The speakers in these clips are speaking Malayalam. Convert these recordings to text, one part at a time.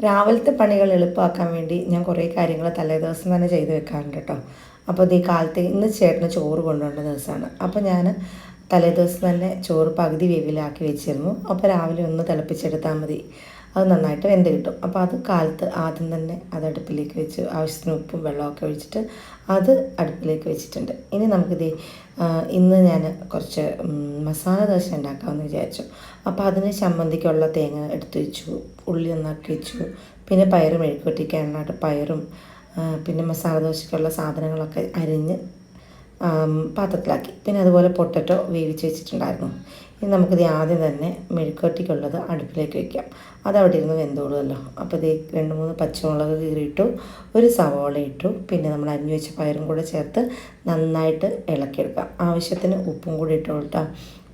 രാവിലത്തെ പണികൾ എളുപ്പമാക്കാൻ വേണ്ടി ഞാൻ കുറേ കാര്യങ്ങൾ തലേദിവസം തന്നെ ചെയ്ത് വെക്കാറുണ്ട് കേട്ടോ. അപ്പോൾ ഈ കാലത്ത് ഇന്ന് ചേട്ടന് ചോറ് കൊണ്ടുപോകേണ്ട ദിവസമാണ്. അപ്പോൾ ഞാൻ തലേദിവസം തന്നെ ചോറ് പകുതി വേവിലാക്കി വെച്ചിരുന്നു. അപ്പോൾ രാവിലെ ഒന്ന് തിളപ്പിച്ചെടുത്താൽ മതി, അത് നന്നായിട്ട് വെന്ത് കിട്ടും. അപ്പോൾ അത് കാലത്ത് ആദ്യം തന്നെ അത് അടുപ്പിലേക്ക് വെച്ച് ആവശ്യത്തിന് ഉപ്പും വെള്ളമൊക്കെ ഒഴിച്ചിട്ട് അത് അടുപ്പിലേക്ക് വെച്ചിട്ടുണ്ട്. ഇനി നമുക്കിത് ഇന്ന് ഞാൻ കുറച്ച് മസാല ദോശ ഉണ്ടാക്കാമെന്ന് വിചാരിച്ചു. അപ്പോൾ അതിന് ചമ്മന്തിക്കുള്ള തേങ്ങ എടുത്ത് വെച്ചു, ഉള്ളി നന്നാക്കി വെച്ചു, പിന്നെ പയർ മെഴുക്കുവരട്ടിക്കാനായിട്ട് പയറും പിന്നെ മസാല ദോശയ്ക്കുള്ള സാധനങ്ങളൊക്കെ അരിഞ്ഞ് പാത്രത്തിലാക്കി. പിന്നെ അതുപോലെ പൊട്ടറ്റോ വേവിച്ച് വെച്ചിട്ടുണ്ടായിരുന്നു. ഇനി നമുക്കിത് ആദ്യം തന്നെ മെഴുക്കുവരട്ടിക്കുള്ളത് അടുപ്പിലേക്ക് വയ്ക്കാം. അതവിടെ ഇരുന്ന് വെന്തോളുമല്ലോ. അപ്പോൾ ഇത് 2-3 പച്ചമുളക് കീറിയിട്ടു, ഒരു സവോള ഇട്ടു, പിന്നെ നമ്മൾ അരിഞ്ഞു വെച്ച പയറും കൂടെ ചേർത്ത് നന്നായിട്ട് ഇളക്കിയെടുക്കാം. ആവശ്യത്തിന് ഉപ്പും കൂടി ഇട്ട് കൊടുക്കാം.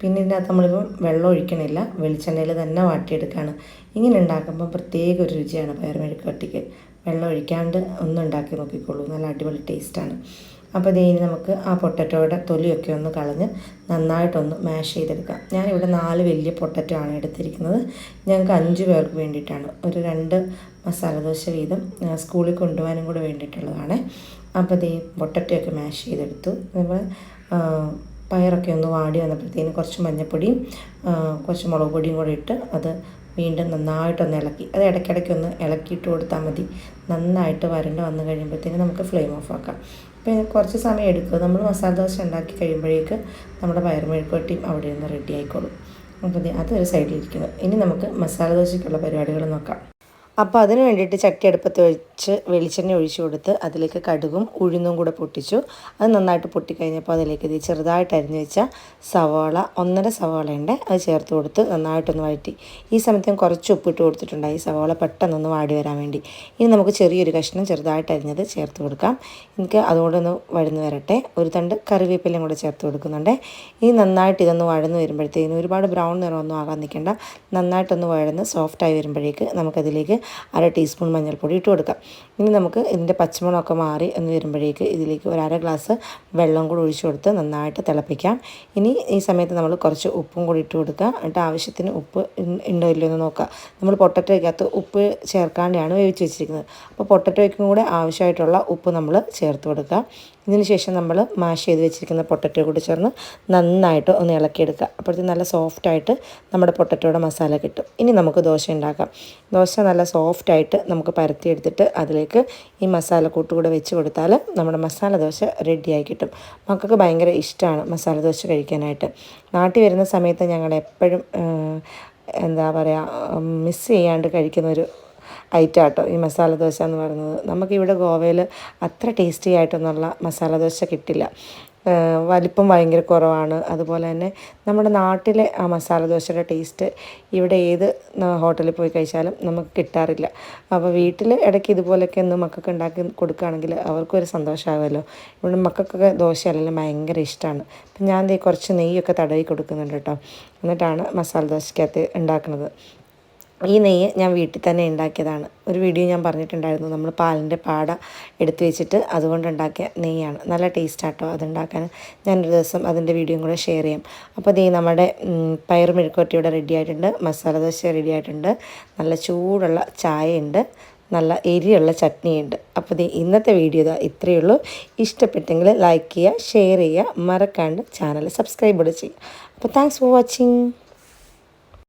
പിന്നെ ഇതിനകത്ത് നമ്മളിപ്പം വെള്ളം ഒഴിക്കണില്ല, വെളിച്ചെണ്ണയിൽ തന്നെ വാട്ടിയെടുക്കുകയാണ്. ഇങ്ങനെ ഉണ്ടാക്കുമ്പോൾ പ്രത്യേക ഒരു രുചിയാണ് പയർ മെഴുക്കുവരട്ടിക്ക്. വെള്ളം ഒഴിക്കാണ്ട് ഒന്ന് ഉണ്ടാക്കി നോക്കിക്കോളൂ, നല്ല അടിപൊളി ടേസ്റ്റാണ്. അപ്പോൾ ഇനി നമുക്ക് ആ പൊട്ടറ്റോയുടെ തൊലിയൊക്കെ ഒന്ന് കളഞ്ഞ് നന്നായിട്ടൊന്ന് മാഷ് ചെയ്തെടുക്കാം. ഞാനിവിടെ 4 വലിയ പൊട്ടറ്റോ ആണ് എടുത്തിരിക്കുന്നത്. ഞങ്ങൾക്ക് 5 പേർക്ക് വേണ്ടിയിട്ടാണ്. ഒരു 2 മസാല ദോശ വീതം സ്കൂളിൽ കൊണ്ടുപോകാനും കൂടെ വേണ്ടിയിട്ടുള്ളതാണ്. അപ്പോൾ ഈ പൊട്ടറ്റോയൊക്കെ മാഷ് ചെയ്തെടുത്തു. അതുപോലെ പയറൊക്കെ ഒന്ന് വാടി വന്നപ്പോഴത്തേന് കുറച്ച് മഞ്ഞൾപ്പൊടിയും കുറച്ച് മുളക് പൊടിയും കൂടെ ഇട്ട് അത് വീണ്ടും നന്നായിട്ടൊന്ന് ഇളക്കി, അത് ഇടയ്ക്കിടയ്ക്കൊന്ന് ഇളക്കിയിട്ട് കൊടുത്താൽ മതി. നന്നായിട്ട് വരണ്ട് വന്ന് കഴിയുമ്പോഴത്തേന് നമുക്ക് ഫ്ലെയിം ഓഫ് ആക്കാം. അപ്പോൾ കുറച്ച് സമയം എടുക്കും. നമ്മൾ മസാല ദോശ ഉണ്ടാക്കി കഴിയുമ്പോഴേക്ക് നമ്മുടെ പയർ മെഴുക്കുവരട്ടിയും അവിടെ നിന്ന് റെഡി ആയിക്കോളും. അപ്പോൾ അതൊരു സൈഡിലിരിക്കുന്നു. ഇനി നമുക്ക് മസാല ദോശയ്ക്കുള്ള പരിപാടികൾ നോക്കാം. അപ്പോൾ അതിന് വേണ്ടിയിട്ട് ചട്ടി അടുപ്പത്ത് വെച്ച് വെളിച്ചെണ്ണ ഒഴിച്ചു കൊടുത്ത് അതിലേക്ക് കടുകും ഉഴുന്നും കൂടെ പൊട്ടിച്ചു. അത് നന്നായിട്ട് പൊട്ടിക്കഴിഞ്ഞപ്പോൾ അതിലേക്ക് ഇത് ചെറുതായിട്ട് അരിഞ്ഞ് വെച്ച സവാള 1.5 സവാളയുണ്ട്, അത് ചേർത്ത് കൊടുത്ത് നന്നായിട്ടൊന്ന് വഴറ്റി. ഈ സമയത്ത് ഞാൻ കുറച്ച് ഉപ്പിട്ട് കൊടുത്തിട്ടുണ്ടായി, സവാള പെട്ടെന്നൊന്ന് വാടി വരാൻ വേണ്ടി. ഇനി നമുക്ക് ചെറിയൊരു കഷ്ണം ചെറുതായിട്ട് അരിഞ്ഞത് ചേർത്ത് കൊടുക്കാം. എനിക്ക് അതുകൊണ്ട് ഒന്ന് വഴന്ന് വരട്ടെ. ഒരു തണ്ട് കറിവേപ്പിലയും കൂടെ ചേർത്ത് കൊടുക്കുന്നുണ്ട്. ഇനി നന്നായിട്ട് ഇതൊന്ന് വഴന്ന് വരുമ്പോഴത്തേക്കും ഒരുപാട് ബ്രൗൺ നിറമൊന്നും ആകാൻ നിൽക്കേണ്ട, നന്നായിട്ടൊന്ന് വഴന്ന് സോഫ്റ്റായി വരുമ്പോഴേക്ക് നമുക്കതിലേക്ക് 1/2 ടീസ്പൂൺ മഞ്ഞൾപ്പൊടി ഇട്ട് കൊടുക്കാം. ഇനി നമുക്ക് ഇതിൻ്റെ പച്ചമണമൊക്കെ മാറി എന്ന് വരുമ്പോഴേക്ക് ഇതിലേക്ക് ഒരു 1/2 ഗ്ലാസ് വെള്ളം കൂടി ഒഴിച്ചു കൊടുത്ത് നന്നായിട്ട് തിളപ്പിക്കാം. ഇനി ഈ സമയത്ത് നമ്മൾ കുറച്ച് ഉപ്പും കൂടി ഇട്ട് കൊടുക്കുക. എന്നിട്ട് ആവശ്യത്തിന് ഉപ്പ് ഉണ്ടോ ഇല്ലയോ എന്ന് നോക്കുക. നമ്മൾ പൊട്ടറ്റോയ്ക്കകത്ത് ഉപ്പ് ചേർക്കാണ്ടാണ് വേവിച്ച് വെച്ചിരിക്കുന്നത്. അപ്പോൾ പൊട്ടറ്റോയ്ക്കും കൂടെ ആവശ്യമായിട്ടുള്ള ഉപ്പ് നമ്മൾ ചേർത്ത് കൊടുക്കുക. ഇതിന് ശേഷം നമ്മൾ മാഷ് ചെയ്ത് വെച്ചിരിക്കുന്ന പൊട്ടറ്റോ കൂടി ചേർന്ന് നന്നായിട്ട് ഒന്ന് ഇളക്കിയെടുക്കുക. അപ്പോഴത്തേക്കും നല്ല സോഫ്റ്റായിട്ട് നമ്മുടെ പൊട്ടറ്റോയുടെ മസാല കിട്ടും. ഇനി നമുക്ക് ദോശ ഉണ്ടാക്കാം. ദോശ നല്ല സോഫ്റ്റായിട്ട് നമുക്ക് പരത്തിയെടുത്തിട്ട് അതിലേക്ക് ഈ മസാലക്കൂട്ട് കൂടെ വെച്ച് കൊടുത്താൽ നമ്മുടെ മസാല ദോശ റെഡിയായി കിട്ടും. മക്കൾക്ക് ഭയങ്കര ഇഷ്ടമാണ് മസാല ദോശ കഴിക്കാനായിട്ട്. നാട്ടിൽ വരുന്ന സമയത്ത് ഞങ്ങൾ എപ്പോഴും എന്താ പറയുക, മിസ് ചെയ്യാണ്ട് കഴിക്കുന്നൊരു ഐറ്റം കേട്ടോ ഈ മസാല ദോശ എന്ന് പറയുന്നത്. നമുക്കിവിടെ ഗോവയിൽ അത്ര ടേസ്റ്റി ആയിട്ടൊന്നുള്ള മസാല ദോശ കിട്ടില്ല. വലിപ്പം ഭയങ്കര കുറവാണ്. അതുപോലെ തന്നെ നമ്മുടെ നാട്ടിലെ ആ മസാല ദോശയുടെ ടേസ്റ്റ് ഇവിടെ ഏത് ഹോട്ടലിൽ പോയി കഴിച്ചാലും നമുക്ക് കിട്ടാറില്ല. അപ്പോൾ വീട്ടിൽ ഇടയ്ക്ക് ഇതുപോലെയൊക്കെ ഒന്ന് മക്കൾക്ക് ഉണ്ടാക്കി കൊടുക്കുകയാണെങ്കിൽ അവർക്കൊരു സന്തോഷമാകുമല്ലോ. ഇവിടെ മക്കൾക്കൊക്കെ ദോശ അല്ലെങ്കിൽ ഭയങ്കര ഇഷ്ടമാണ്. അപ്പം ഞാൻ കുറച്ച് നെയ്യൊക്കെ തടവി കൊടുക്കുന്നുണ്ട് കേട്ടോ. എന്നിട്ടാണ് മസാല ദോശയ്ക്കകത്ത് ഉണ്ടാക്കുന്നത്. ഈ നെയ്യ് ഞാൻ വീട്ടിൽ തന്നെ ഉണ്ടാക്കിയതാണ്. ഒരു വീഡിയോ ഞാൻ പറഞ്ഞിട്ടുണ്ടായിരുന്നു. നമ്മൾ പാലിൻ്റെ പാട എടുത്ത് വെച്ചിട്ട് അതുകൊണ്ട് ഉണ്ടാക്കിയ നെയ്യാണ്. നല്ല ടേസ്റ്റാട്ടോ അതുണ്ടാക്കാൻ. ഞാനൊരു ദിവസം അതിൻ്റെ വീഡിയോയും കൂടെ ഷെയർ ചെയ്യാം. അപ്പോൾ നമ്മുടെ പയർ മെഴുക്കുവരട്ടി റെഡി ആയിട്ടുണ്ട്, മസാല ദോശ റെഡി ആയിട്ടുണ്ട്, നല്ല ചൂടുള്ള ചായയുണ്ട്, നല്ല എരിയുള്ള ചട്നിയുണ്ട്. അപ്പോൾ ഇന്നത്തെ വീഡിയോ ഇത്രയേ ഉള്ളൂ. ഇഷ്ടപ്പെട്ടെങ്കിൽ ലൈക്ക് ചെയ്യുക, ഷെയർ ചെയ്യുക, മറക്കാണ്ട് ചാനൽ സബ്സ്ക്രൈബ് കൂടെ ചെയ്യുക. അപ്പോൾ താങ്ക്സ് ഫോർ വാച്ചിങ്.